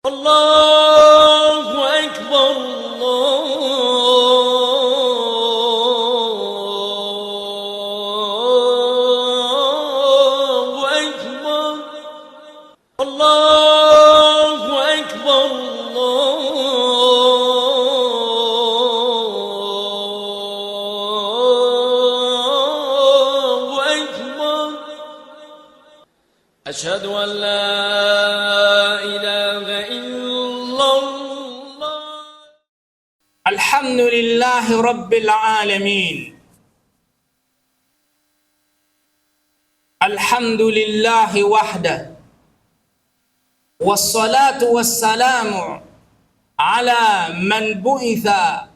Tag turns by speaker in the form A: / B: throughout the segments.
A: الله أكبر الله أكبر الله أكبر الله أكبر أشهد أن لا إله إلا الله.
B: الحمد لله رب العالمين. الحمد لله وحده، والصلاة والسلام على من بعث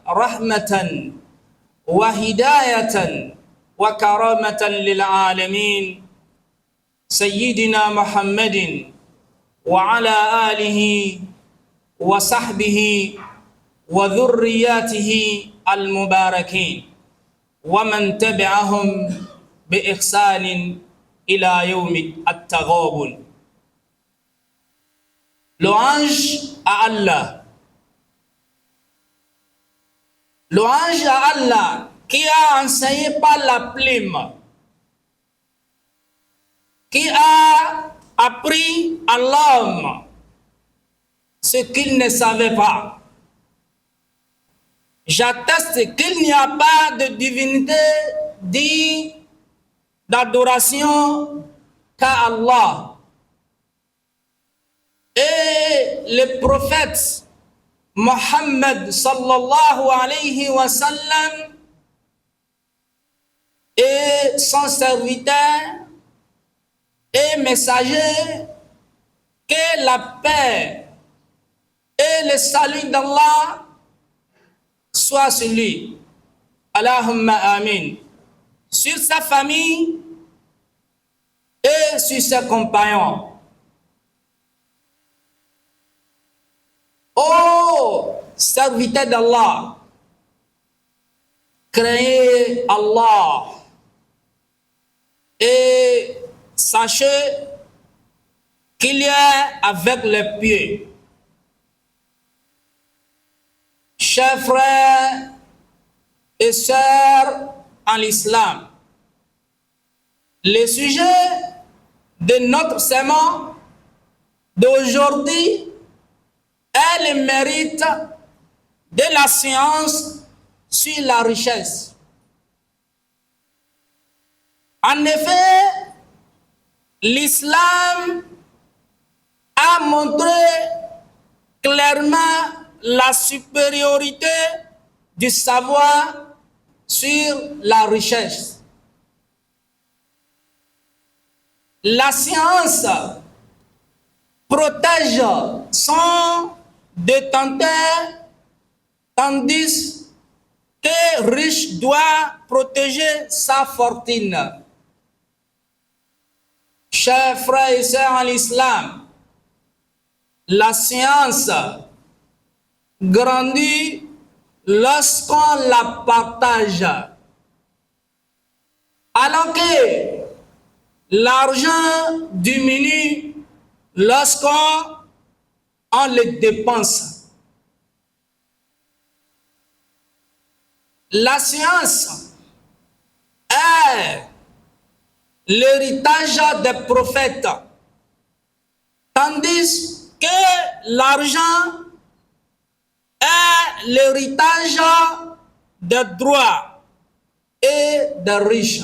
B: رحمة وهداية وكرامة للعالمين، سيدنا محمد وعلى آله وصحبه وذرياته المباركين ومن تبعهم بإحسان إلى يوم التغابن. Louange à Allah. Louange à Allah qui a enseigné par la plume, qui a appris à l'homme ce qu'il ne savait pas. J'atteste qu'il n'y a pas de divinité digne d'adoration qu'à Allah. Et le prophète Mohammed sallallahu alayhi wa sallam et son serviteur et messager, que la paix et le salut d'Allah soit sur lui. Allahumma amin. Sur sa famille et sur ses compagnons. Ô serviteur d'Allah, craignez Allah et sachez qu'il y a avec les pieds. Chers frères et sœurs en l'islam, le sujet de notre sermon d'aujourd'hui est le mérite de la science sur la richesse. En effet, l'islam a montré clairement la supériorité du savoir sur la richesse. La science protège son détenteur, tandis que riche doit protéger sa fortune. Chers frères et sœurs en l'islam, la science grandit lorsqu'on la partage, alors que l'argent diminue lorsqu'on le dépense. La science est l'héritage des prophètes, tandis que l'argent est l'héritage des droits et des riches.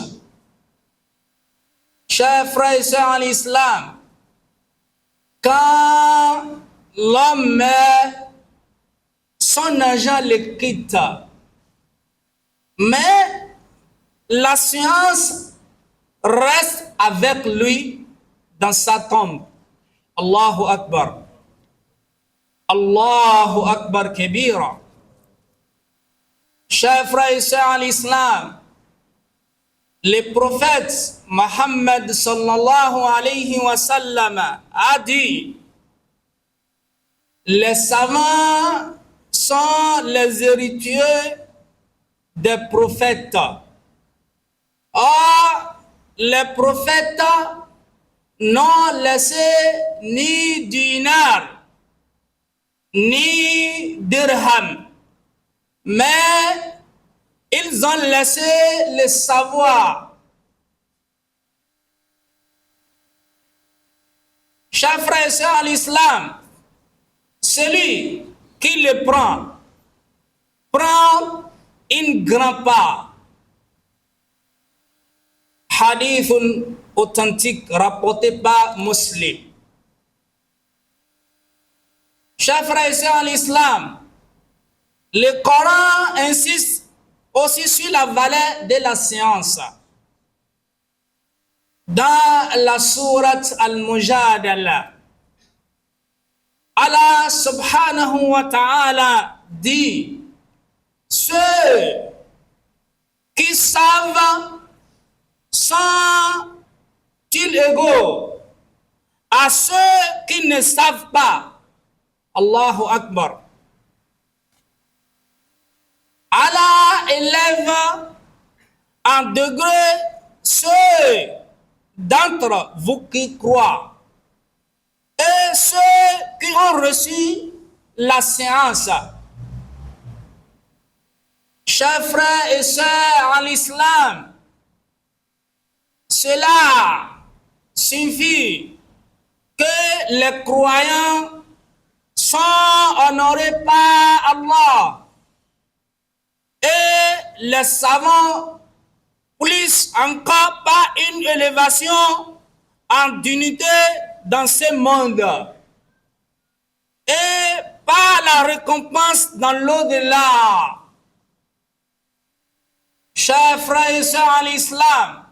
B: Chers frères et sœurs en l'islam, quand l'homme meurt, son argent le quitte. Mais la science reste avec lui dans sa tombe. Allahu Akbar. Allahu Akbar Kabira. Chers frères et sœurs en l'islam, le prophète Mohammed sallallahu alayhi wa sallam a dit: les savants sont les héritiers des prophètes. Or, les prophètes n'ont laissé ni dinar, ni dirham, mais ils ont laissé le savoir. Chers frères et sœurs en l'islam, celui qui le prend une grande part. Hadith authentique rapporté par Muslim. Chers frères et sœurs en l'islam, le Coran insiste aussi sur la valeur de la science. Dans la sourate Al-Mujadala, Allah subhanahu wa ta'ala dit: ceux qui savent sont-ils égaux à ceux qui ne savent pas? Allahu Akbar. Allah élève en degré ceux d'entre vous qui croient et ceux qui ont reçu la science. Chers frères et sœurs en l'islam, cela signifie que les croyants sont honorés par Allah et les savants plus encore par une élévation en dignité dans ce monde et par la récompense dans l'au-delà. Chers frères et sœurs en l'islam,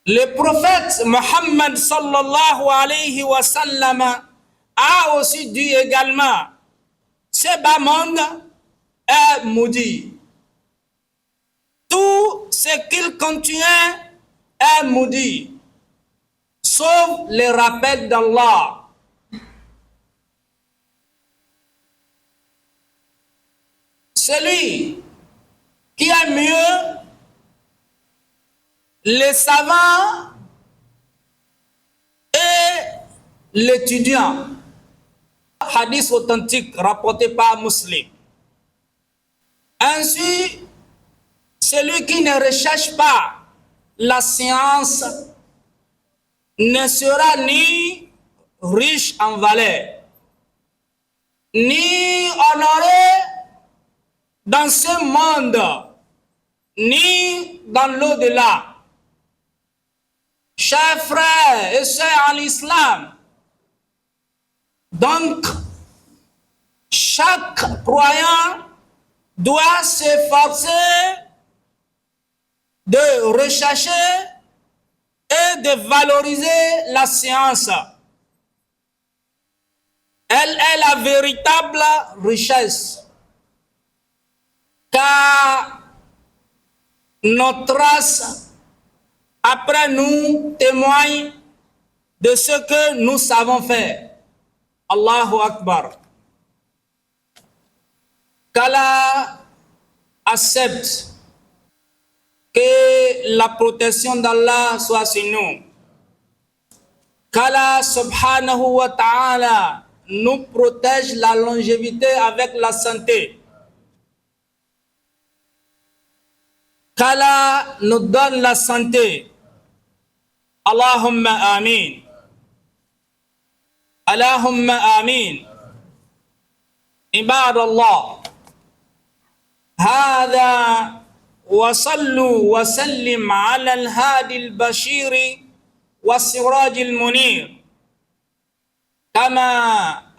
B: le prophète Mohammed sallallahu alayhi wa sallam a aussi dit également: ce bas monde est maudit. Tout ce qu'il contient est maudit, sauf le rappel d'Allah. Celui qui a mieux les savants et l'étudiant. Hadith authentique rapporté par Muslim. Ainsi, celui qui ne recherche pas la science ne sera ni riche en valeur, ni honoré dans ce monde, ni dans l'au-delà. Chers frères et sœurs en l'islam, donc chaque croyant doit s'efforcer de rechercher et de valoriser la science. Elle est la véritable richesse, car notre race après nous témoigne de ce que nous savons faire. Allahu Akbar. Qu'Allah accepte que la protection d'Allah soit sur nous. Qu'Allah subhanahu wa ta'ala nous protège la longévité avec la santé. Qu'Allah nous donne la santé. Allahumma amin. Allahumma amin. عباد الله هذا وصلوا وسلم على الهادي البشير والسراج المنير كما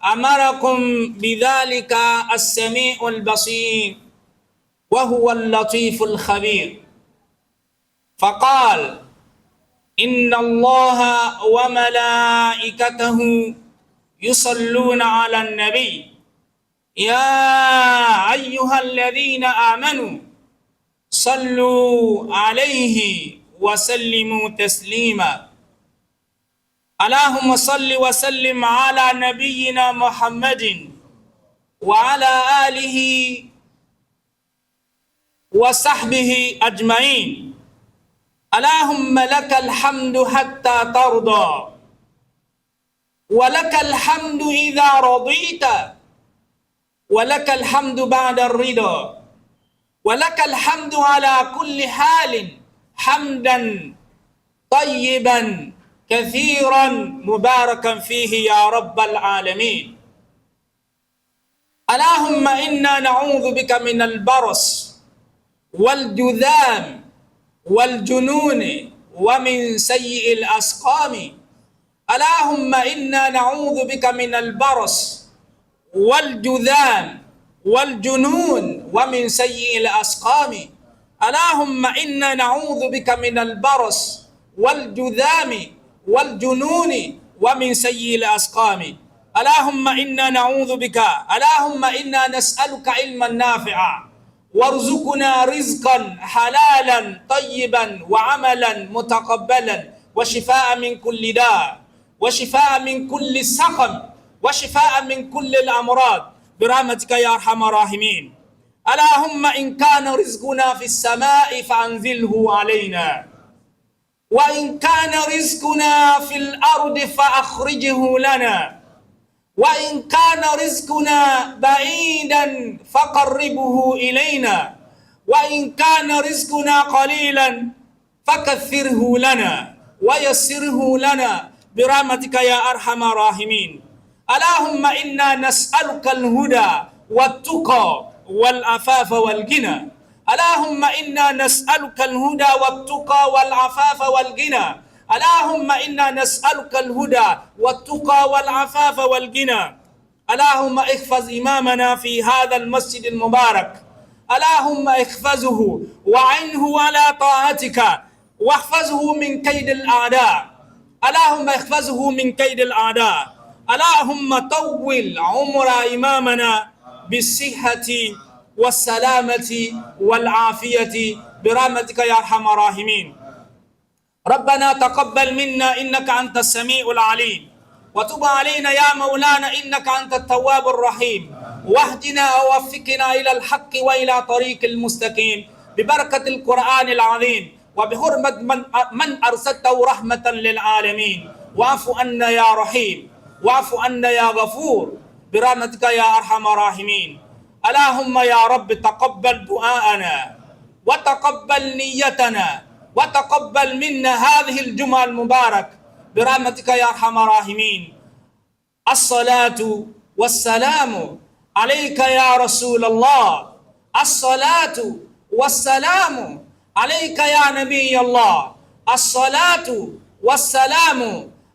B: أمركم بذلك السميع البصير وهو اللطيف الخبير فقال إن الله وملائكته يصلون على النبي يا أيها الذين آمنوا صلوا عليه وسلموا تسليما اللهم صل وسلم على نبينا محمد وعلى آله وصحبه أجمعين اللهم لك الحمد حتى ترضى ولك الحمد إذا رضيت ولك الحمد بعد الرضا ولك الحمد على كل حال حمدا طيبا كثيرا مباركا فيه يا رب العالمين. اللهم إنا نعوذ بك من البرص والجذام والجنون ومن سيء الأسقام. اللهم إنا نعوذ بك من البرص والجذام والجنون ومن سيء الأسقام. اللهم إنا نعوذ بك من البرص والجذام والجنون ومن سيء الأسقام. اللهم إنا نعوذ بك، اللهم إنا نسألك علما نافعا وارزقنا رزقا حلالا طيبا وعملا متقبلا وشفاء من كل داء وشفاء من كل سقم وشفاء من كل الأمراض برحمتك يا أرحم الراحمين. اللهم إن كان رزقنا في السماء فأنزله علينا، وإن كان رزقنا في الأرض فأخرجه لنا، وإن كان رزقنا بعيدا فقربه إلينا، وإن كان رزقنا قليلا فكثره لنا ويسره لنا برحمتك يا أرحم الراحمين. اللهم إنا نسألك الهدى والتقى والعفاف والغنى. اللهم إنا نسألك الهدى والتقى والعفاف والغنى. اللهم إنا نسألك الهدى والتقى والعفاف والغنى. اللهم احفظ إمامنا في هذا المسجد المبارك، اللهم احفظه وعنه على طاعتك واحفظه من كيد الأعداء. اللهم احفظه من كيد الأعداء. اللهم طول عمر إمامنا بالصحة والسلامة والعافية برحمتك يا أرحم الراحمين. ربنا تقبل منا إنك أنت السميع العليم، وتب علينا يا مولانا إنك أنت التواب الرحيم، واهدنا ووفقنا إلى الحق وإلى طريق المستقيم ببركة القرآن العظيم وبحرمة من أرسلته رحمة للعالمين. واعف عنا يا رحيم، واعف عنا يا غفور برحمتك يا أرحم الراحمين. اللهم يا رب تقبل دعاءنا وتقبل نيتنا وتقبل منا هذه الجمعة المبارك برحمتك يا أرحم الراحمين. الصلاة والسلام عليك يا رسول الله، الصلاة والسلام عليك يا نبي الله، الصلاة والسلام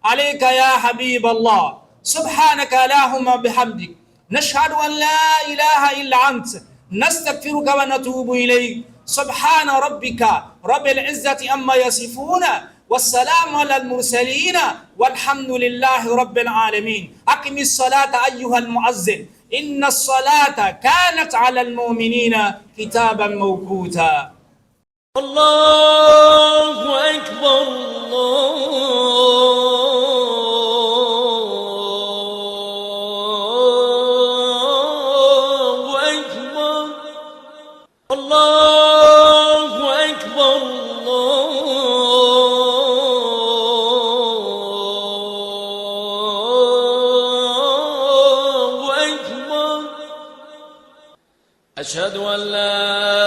B: عليك يا حبيب الله. سبحانك اللهم بحمدك نشهد أن لا إله إلا أنت نستغفرك ونتوب إليك. سبحان ربك رب العزة أما يصفون والسلام على المرسلين والحمد لله رب العالمين. أقم الصلاة أيها المؤذن، إن الصلاة كانت على المؤمنين كتابا موقوتا.
A: الله أكبر الله أكبر الله أكبر الله أكبر. أشهد أن لا